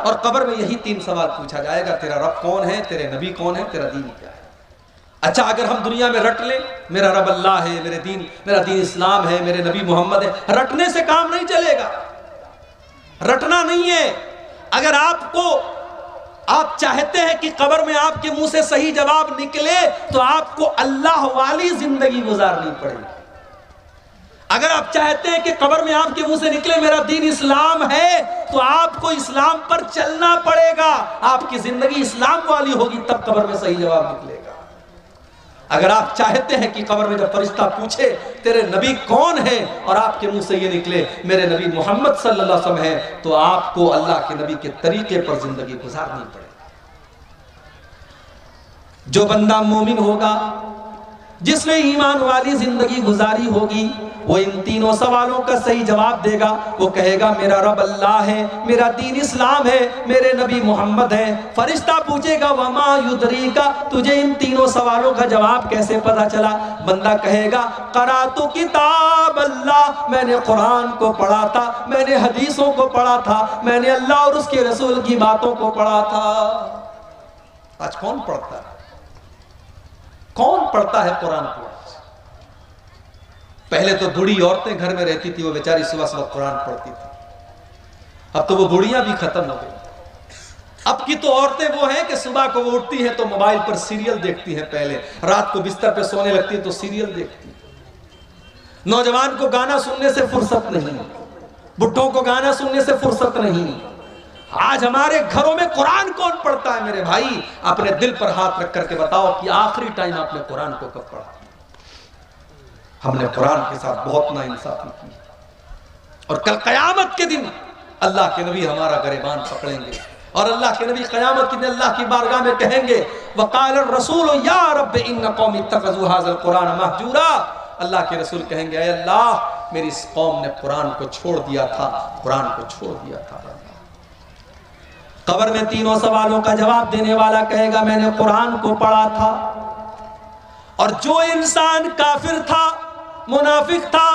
اور قبر میں یہی 3 سوال پوچھا جائے گا، تیرا رب کون ہے، تیرے نبی کون ہے، تیرا دین کیا ہے۔ اچھا اگر ہم دنیا میں رٹ لیں میرا رب اللہ ہے، میرا دین اسلام ہے، میرے نبی محمد ہے، رٹنے سے کام نہیں چلے گا، رٹنا نہیں ہے۔ اگر آپ چاہتے ہیں کہ قبر میں آپ کے منہ سے صحیح جواب نکلے تو آپ کو اللہ والی زندگی گزارنی پڑے گی۔ اگر آپ چاہتے ہیں کہ قبر میں آپ کے منہ سے نکلے میرا دین اسلام ہے تو آپ کو اسلام پر چلنا پڑے گا، آپ کی زندگی اسلام والی ہوگی تب قبر میں صحیح جواب نکلے گا۔ اگر آپ چاہتے ہیں کہ قبر میں جب فرشتہ پوچھے تیرے نبی کون ہے اور آپ کے منہ سے یہ نکلے میرے نبی محمد صلی اللہ علیہ وسلم ہے تو آپ کو اللہ کے نبی کے طریقے پر زندگی گزارنی پڑے گی۔ جو بندہ مومن ہوگا جس نے ایمان والی زندگی گزاری ہوگی وہ ان 3 سوالوں کا صحیح جواب دے گا۔ وہ کہے گا میرا رب اللہ ہے، میرا دین اسلام ہے، میرے نبی محمد ہے۔ فرشتہ پوچھے گا وما یدریکا، تجھے ان 3 سوالوں کا جواب کیسے پتا چلا؟ بندہ کہے گا قرأت کتاب اللہ، میں نے قرآن کو پڑھا تھا، میں نے حدیثوں کو پڑھا تھا، میں نے اللہ اور اس کے رسول کی باتوں کو پڑھا تھا۔ آج کون پڑھتا ہے؟ کون پڑھتا ہے قرآن کو؟ پہلے تو بوڑھی عورتیں گھر میں رہتی تھی، وہ بیچاری صبح صبح قرآن پڑھتی تھی، اب تو وہ بوڑھیاں بھی ختم ہو گئی۔ اب کی تو عورتیں وہ ہیں کہ صبح کو وہ اٹھتی ہیں تو موبائل پر سیریل دیکھتی ہیں، پہلے رات کو بستر پہ سونے لگتی ہیں تو سیریل دیکھتی ہیں۔ نوجوان کو گانا سننے سے فرصت نہیں، بڈھوں کو گانا سننے سے فرصت نہیں۔ آج ہمارے گھروں میں قرآن کون پڑھتا ہے میرے بھائی؟ اپنے دل پر ہاتھ رکھ کر کے بتاؤ کہ آخری ٹائم آپ نے قرآن کو کب پڑھا؟ ہم نے قرآن کے ساتھ بہت ناانصافی کی، اور کل قیامت کے دن اللہ کے نبی ہمارا گریبان پکڑیں گے، اور اللہ کے نبی قیامت کے دن اللہ کی بارگاہ میں کہیں گے وقال الرسول یا رب ان قوم اتخذوا هذا القرآن مہجورا۔ اللہ کے رسول کہیں گے اے اللہ میری اس قوم نے قرآن کو چھوڑ دیا تھا، قرآن کو چھوڑ دیا تھا۔ قبر میں 3 سوالوں کا جواب دینے والا کہے گا میں نے قرآن کو پڑھا تھا، اور جو انسان کافر تھا، منافق تھا،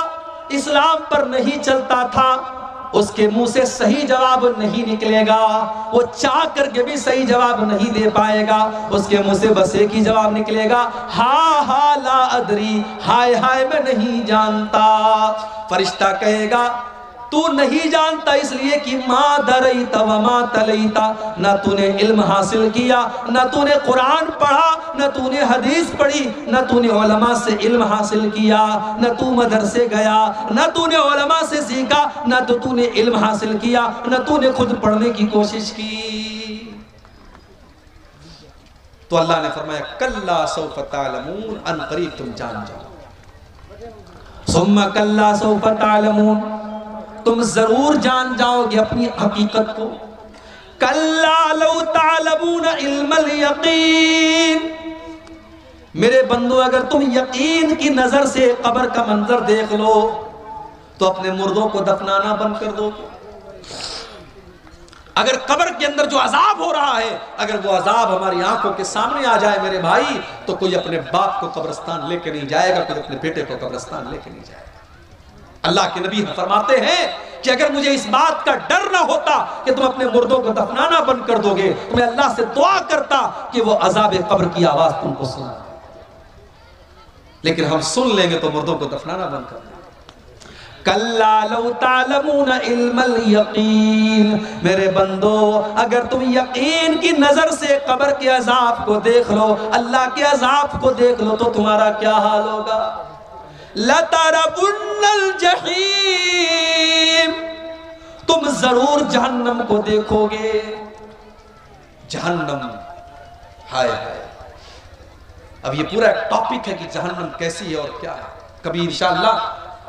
اسلام پر نہیں چلتا تھا، اس کے منہ سے صحیح جواب نہیں نکلے گا، وہ چاہ کر کے بھی صحیح جواب نہیں دے پائے گا۔ اس کے منہ سے بس ایک ہی جواب نکلے گا ہاں ہاں لا ادری، ہائے ہائے میں نہیں جانتا۔ فرشتہ کہے گا تو نہیں جانتا اس لیے کہ ما دریت وما تلیتا، نہ تو نے علم حاصل کیا، نہ تو نے قرآن پڑھا، نہ تو نے حدیث پڑھی، نہ تو نے علماء سے علم حاصل کیا، نہ تو مدرسے گیا، نہ تو نے علماء سے سیکھا، نہ تو نے علم حاصل کیا، نہ تو نے خود پڑھنے کی کوشش کی۔ تو اللہ نے فرمایا کلا سوف تعلمون، ان قریب تم جان جاؤ۔ ثم کلا سوف تعلمون، تم ضرور جان جاؤ گے اپنی حقیقت کو۔ کلا لو تعلمون علم الیقین، میرے بندو اگر تم یقین کی نظر سے قبر کا منظر دیکھ لو تو اپنے مردوں کو دفنانا بند کر دو۔ اگر قبر کے اندر جو عذاب ہو رہا ہے اگر وہ عذاب ہماری آنکھوں کے سامنے آ جائے میرے بھائی تو کوئی اپنے باپ کو قبرستان لے کے نہیں جائے گا، کوئی اپنے بیٹے کو قبرستان لے کے نہیں جائے گا۔ اللہ کے نبی فرماتے ہیں کہ اگر مجھے اس بات کا ڈر نہ ہوتا کہ تم اپنے مردوں کو دفنانا بند کر دو گے تو میں اللہ سے دعا کرتا کہ وہ عذاب قبر کی آواز تم کو سنا، لیکن ہم سن لیں گے تو مردوں کو دفنانا بند کر دیں۔ کلا لو تعلمون علم الیقین، میرے بندو اگر تم یقین کی نظر سے قبر کے عذاب کو دیکھ لو، اللہ کے عذاب کو دیکھ لو تو تمہارا کیا حال ہوگا؟ لَتَرَبُنَّ الْجَحِيمِ، تم ضرور جہنم کو دیکھو گے۔ جہنم، ہائے ہائے، اب یہ پورا ایک ٹاپک ہے کہ جہنم کیسی ہے اور کیا ہے۔ کبھی انشاءاللہ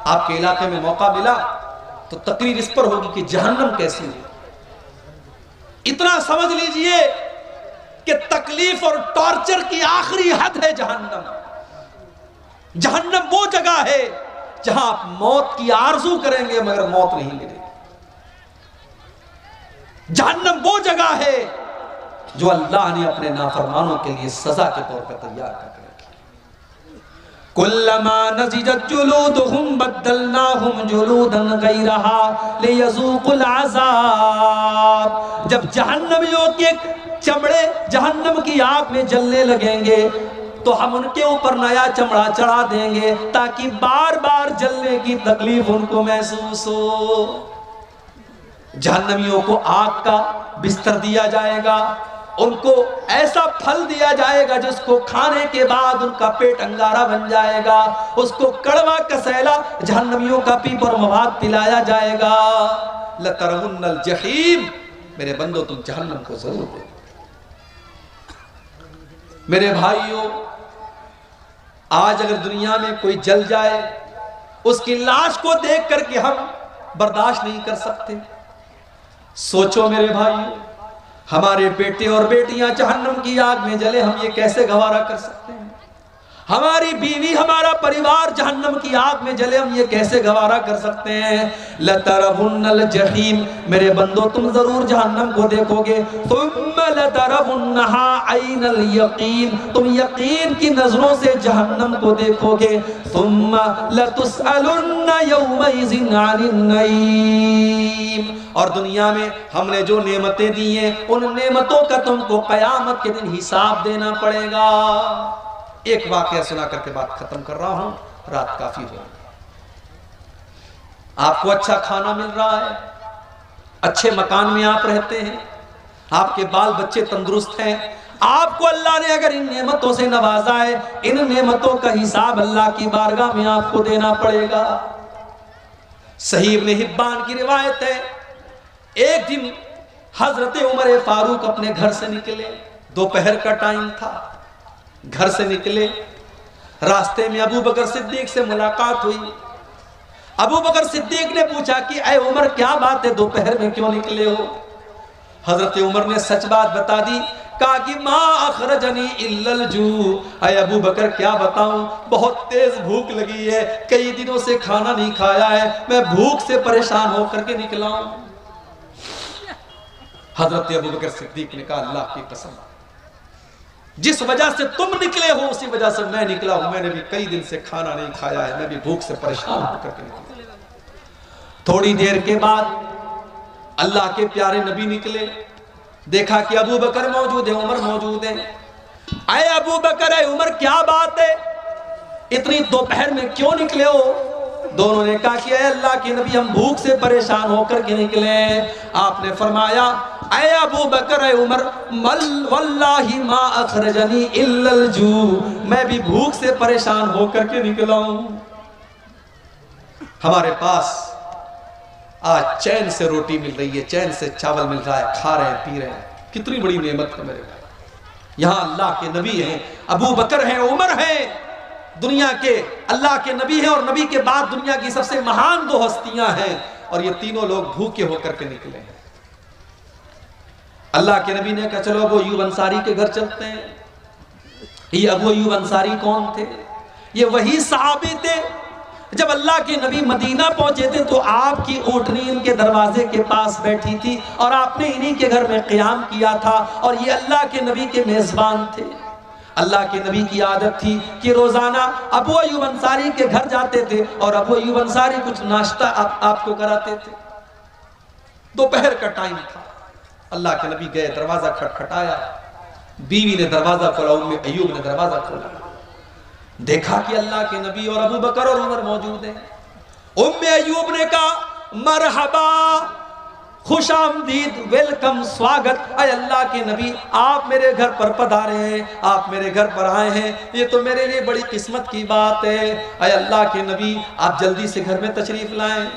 آپ کے علاقے میں موقع ملا تو تقریر اس پر ہوگی کہ جہنم کیسی ہے۔ اتنا سمجھ لیجئے کہ تکلیف اور ٹارچر کی آخری حد ہے جہنم۔ جہنم وہ جگہ ہے جہاں آپ موت کی آرزو کریں گے مگر موت نہیں ملے گی۔ جہنم وہ جگہ ہے جو اللہ نے اپنے نافرمانوں کے لیے سزا کے طور پر تیار کر کے رکھی۔ کلما نضجت جلودہم بدلناہم جلودا غیرہا لیذوقوا العذاب. جب جہنمیوں کے چمڑے جہنم کی آگ میں جلنے لگیں گے تو ہم ان کے اوپر نیا چمڑا چڑھا دیں گے تاکہ بار بار جلنے کی تکلیف ان کو محسوس ہو. جہنمیوں کو آگ کا بستر دیا جائے گا، ان کو ایسا پھل دیا جائے گا جس کو کھانے کے بعد ان کا پیٹ انگارہ بن جائے گا، اس کو کڑوا کسیلا جہنمیوں کا پیپر مواد پلایا جائے گا. لَتَرَوُنَّ الْجَحِيمَ. میرے بندو تم جہنم کو ضرور دے. میرے بھائیوں، آج اگر دنیا میں کوئی جل جائے اس کی لاش کو دیکھ کر کے ہم برداشت نہیں کر سکتے. سوچو میرے بھائیوں، ہمارے بیٹے اور بیٹیاں جہنم کی آگ میں جلے، ہم یہ کیسے گوارا کر سکتے ہیں؟ ہماری بیوی ہمارا پریوار جہنم کی آگ میں جلے، ہم یہ کیسے گوارا کر سکتے ہیں؟ لَتَرَوُنَّ الْجَحِيمَ. میرے بندو تم ضرور جہنم کو دیکھو گے. ثُمَّ لَتَرَوُنَّهَا عَيْنَ الْيَقِينَ. تم یقین کی نظروں سے جہنم کو دیکھو گے. ثُمَّ لَتُسْأَلُنَّ يَوْمَئِذٍ عَنِ النَّعِيمِ. اور دنیا میں ہم نے جو نعمتیں دی ہیں ان نعمتوں کا تم کو قیامت کے دن حساب دینا پڑے گا. ایک واقعہ سنا کر کے بات ختم کر رہا ہوں، رات کافی ہو گئی. آپ کو اچھا کھانا مل رہا ہے، اچھے مکان میں آپ رہتے ہیں، آپ کے بال بچے تندرست ہیں، آپ کو اللہ نے اگر ان نعمتوں سے نوازا ہے، ان نعمتوں کا حساب اللہ کی بارگاہ میں آپ کو دینا پڑے گا. صحیح ابن حبان کی روایت ہے، ایک دن حضرت عمر فاروق اپنے گھر سے نکلے، دوپہر کا ٹائم تھا، گھر سے نکلے، راستے میں ابو بکر صدیق سے ملاقات ہوئی. ابو بکر صدیق نے پوچھا کہ اے عمر کیا بات ہے، دوپہر میں کیوں نکلے ہو؟ حضرت عمر نے سچ بات بتا دی، کہا کہ ما اخرجنی الا الجوع. اے ابو بکر کیا بتاؤں، بہت تیز بھوک لگی ہے، کئی دنوں سے کھانا نہیں کھایا ہے، میں بھوک سے پریشان ہو کر کے نکلا ہوں. حضرت ابو بکر صدیق نے کہا اللہ کی قسم، جس وجہ سے تم نکلے ہو اسی وجہ سے میں نکلا ہوں. میں نے بھی کئی دن سے کھانا نہیں کھایا ہے، میں بھی بھوک سے پریشان ہو کر کے نکلا. تھوڑی دیر کے بعد اللہ کے پیارے نبی نکلے، دیکھا کہ ابو بکر موجود ہے، عمر موجود ہے. اے ابو بکر، اے عمر کیا بات ہے، اتنی دوپہر میں کیوں نکلے ہو؟ دونوں نے کہا کہ اے اللہ کے نبی ہم بھوک سے پریشان ہو کر کے نکلے. آپ نے فرمایا اے ابو بکر، اے عمر، واللہ ما اخرجنی الا الجوع. میں بھی بھوک سے پریشان ہو کر کے نکلا ہوں. ہمارے پاس آج چین سے روٹی مل رہی ہے، چین سے چاول مل رہا ہے، کھا رہے ہیں، پی رہے ہیں. کتنی بڑی نعمت ہے میرے بھائی. یہاں اللہ کے نبی ہیں، ابو بکر ہیں، عمر ہیں، دنیا کے اللہ کے نبی ہیں، اور نبی کے بعد دنیا کی سب سے مہان دو ہستیاں ہیں، اور یہ تینوں لوگ بھوکے ہو کر کے نکلے ہیں. اللہ کے نبی نے کہا چلو ابو ایوب انصاری کے گھر چلتے ہیں. یہ ابو ایوب انصاری کون تھے؟ یہ وہی صحابی تھے جب اللہ کے نبی مدینہ پہنچے تھے تو آپ کی اونٹنی ان کے دروازے کے پاس بیٹھی تھی اور آپ نے انہی کے گھر میں قیام کیا تھا، اور یہ اللہ کے نبی کے میزبان تھے. اللہ کے نبی کی عادت تھی کہ روزانہ ابو ایوب انصاری کے گھر جاتے تھے اور ابو ایوب انصاری کچھ ناشتہ آپ کو کراتے تھے. دوپہر کا ٹائم تھا، اللہ کے نبی گئے، دروازہ کھٹکھٹایا، بیوی نے دروازہ کھولا، ام ایوب نے دروازہ کھولا، دیکھا کہ اللہ کے نبی اور ابو بکر اور عمر موجود ہیں. ام ایوب نے کہا مرحبا، خوش آمدید، ویلکم، سواگت. اے اللہ کے نبی آپ میرے گھر پر پدھارے ہیں، آپ میرے گھر پر آئے ہیں، یہ تو میرے لیے بڑی قسمت کی بات ہے. اے اللہ کے نبی آپ جلدی سے گھر میں تشریف لائیں.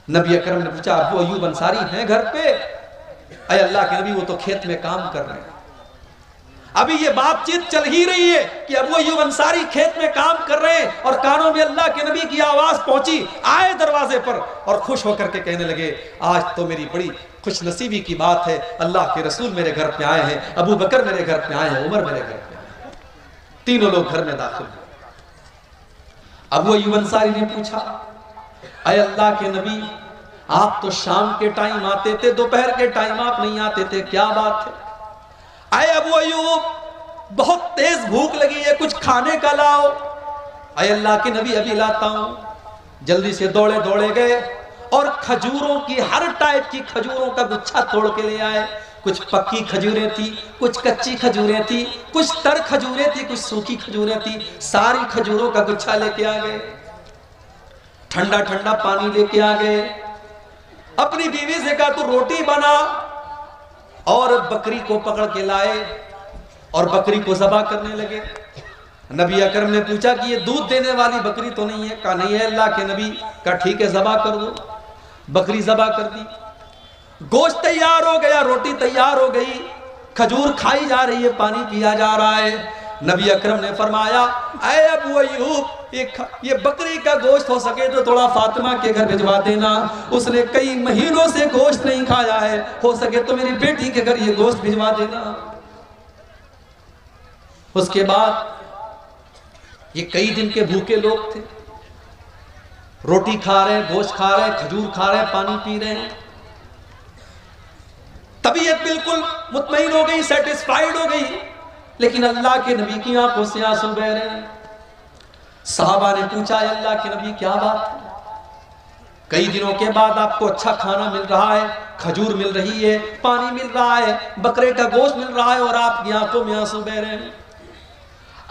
نبی اکرم نے پوچھا ابو ایوب انصاری ہیں گھر پہ؟ اے اللہ کے نبی وہ تو کھیت میں کام کر رہے ہیں. ابھی یہ بات چیت چل ہی رہی ہے کہ ابو ایوب انصاری کھیت میں کام کر رہے ہیں، اور کانوں میں اللہ کے نبی کی آواز پہنچی، آئے دروازے پر اور خوش ہو کر کے کہنے لگے آج تو میری بڑی خوش نصیبی کی بات ہے، اللہ کے رسول میرے گھر پہ آئے ہیں، ابو بکر میرے گھر پہ آئے ہیں، عمر میرے گھر پہ آئے ہیں. تینوں لوگ گھر میں داخل ہوئے. ابو ایوب انصاری نے پوچھا اے اللہ کے نبی آپ تو شام کے ٹائم آتے تھے، دوپہر کے ٹائم آپ نہیں آتے تھے، کیا بات ہے؟ اے ابو ایوب بہت تیز بھوک لگی ہے، کچھ کھانے کا لاؤ. اے اللہ کے نبی ابھی لاتا ہوں. جلدی سے دوڑے دوڑے گئے اور کھجوروں کی ہر ٹائپ کی کھجوروں کا گچھا توڑ کے لے آئے. کچھ پکی کھجوریں تھی, کچھ کچی کھجوریں تھی, کچھ تر کھجوریں تھی, کچھ سوکھی کھجوریں تھی. ساری کھجوروں کا گچھا لے کے آ گئے. ٹھنڈا ٹھنڈا پانی لے کے آ گئے. اپنی بیوی سے کہا تو روٹی بنا, اور بکری کو پکڑ کے لائے اور بکری کو ذبح کرنے لگے. نبی اکرم نے پوچھا کہ یہ دودھ دینے والی بکری تو نہیں ہے؟ کہا نہیں ہے اللہ کے نبی. کہا ٹھیک ہے ذبح کر دو. بکری ذبح کر دی. گوشت تیار ہو گیا, روٹی تیار ہو گئی, کھجور کھائی جا رہی ہے, پانی پیا جا رہا ہے. نبی اکرم نے فرمایا اے ابو ایوب یہ بکری کا گوشت ہو سکے تو تھوڑا فاطمہ کے گھر بھجوا دینا, اس نے کئی مہینوں سے گوشت نہیں کھایا ہے, ہو سکے تو میری بیٹی کے گھر یہ گوشت بھجوا دینا. اس کے بعد یہ کئی دن کے بھوکے لوگ تھے, روٹی کھا رہے ہیں, گوشت کھا رہے ہیں, کھجور کھا رہے ہیں, پانی پی رہے ہیں. طبیعت بالکل مطمئن ہو گئی, سیٹسفائیڈ ہو گئی, لیکن اللہ کے نبی کی آنکھوں سے آنسو بہ رہے ہیں. صحابہ نے پوچھا اے اللہ کے نبی کیا بات ہے؟ کئی دنوں کے بعد آپ کو اچھا کھانا مل رہا ہے, کھجور مل رہی ہے, پانی مل رہا ہے, بکرے کا گوشت مل رہا ہے, اور آپ کی آنکھوں میں آنسو بہ رہے ہیں.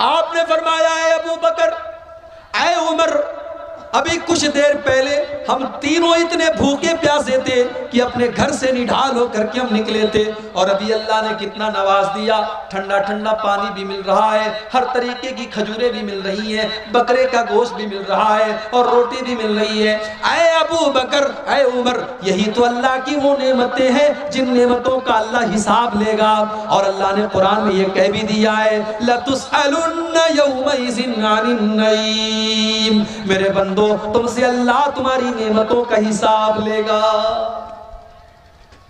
آپ نے فرمایا اے ابو بکر, اے عمر, ابھی کچھ دیر پہلے ہم تینوں اتنے بھوکے پیاسے تھے کہ اپنے گھر سے نڈھال ہو کر کے ہم نکلے تھے, اور ابھی اللہ نے کتنا نواز دیا, ٹھنڈا ٹھنڈا پانی بھی مل رہا ہے, ہر طریقے کی کھجوریں بھی مل رہی ہیں, بکرے کا گوشت بھی مل رہا ہے, اور روٹی بھی مل رہی ہے. اے ابو بکر, اے عمر, یہی تو اللہ کی وہ نعمتیں ہیں جن نعمتوں کا اللہ حساب لے گا. اور اللہ نے قرآن میں یہ کہہ بھی دیا ہے لَتُسْأَلُنَّ يَوْمَئِذٍ عَنِ النَّعِيمِ, میرے بندو تم سے اللہ تمہاری نعمتوں کا حساب لے گا.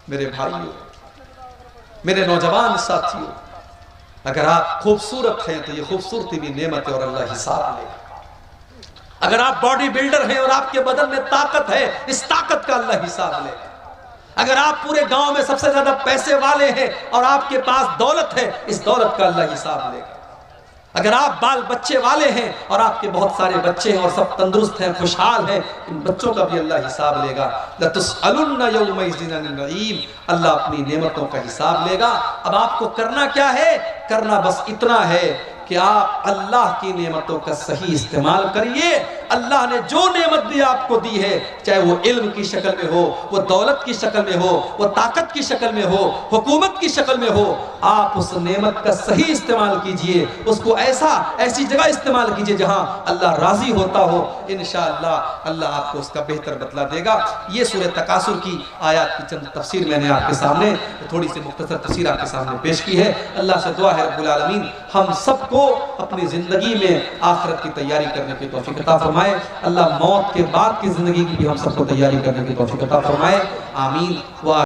میرے بھائیوں, میرے نوجوان ساتھیوں, اگر آپ خوبصورت ہیں تو یہ خوبصورتی بھی نعمت ہے اور اللہ حساب لے گا. اگر آپ باڈی بلڈر ہیں اور آپ کے بدن میں طاقت ہے, اس طاقت کا اللہ حساب لے گا. اگر آپ پورے گاؤں میں سب سے زیادہ پیسے والے ہیں اور آپ کے پاس دولت ہے, اس دولت کا اللہ حساب لے گا. اگر آپ بال بچے والے ہیں اور آپ کے بہت سارے بچے ہیں اور سب تندرست ہیں, خوشحال ہیں, ان بچوں کا بھی اللہ حساب لے گا. لَتُسْأَلُنَّ يَوْمَئِذٍ عَنِ النَّعِيمِ, اللہ اپنی نعمتوں کا حساب لے گا. اب آپ کو کرنا کیا ہے؟ کرنا بس اتنا ہے کہ آپ اللہ کی نعمتوں کا صحیح استعمال کریے. اللہ نے جو نعمت بھی آپ کو دی ہے, چاہے وہ علم کی شکل میں ہو, وہ دولت کی شکل میں ہو, وہ طاقت کی شکل میں ہو, حکومت کی شکل میں ہو, آپ اس نعمت کا صحیح استعمال کیجئے. اس کو ایسی جگہ استعمال کیجئے جہاں اللہ راضی ہوتا ہو. انشاءاللہ اللہ آپ کو اس کا بہتر بدلہ دے گا. یہ سورہ تکاثر کی آیات کی چند تفسیر میں نے آپ کے سامنے تھوڑی سی مختصر تفسیر آپ کے سامنے پیش کی ہے. اللہ سے دعا ہے رب العالمین ہم سب کو اپنی زندگی میں آخرت کی تیاری کرنے کی توفیق عطا فرمائے. اللہ موت کے بعد کی زندگی کی بھی ہم سب کو تیاری کرنے کی توفیق عطا فرمائے. آمین.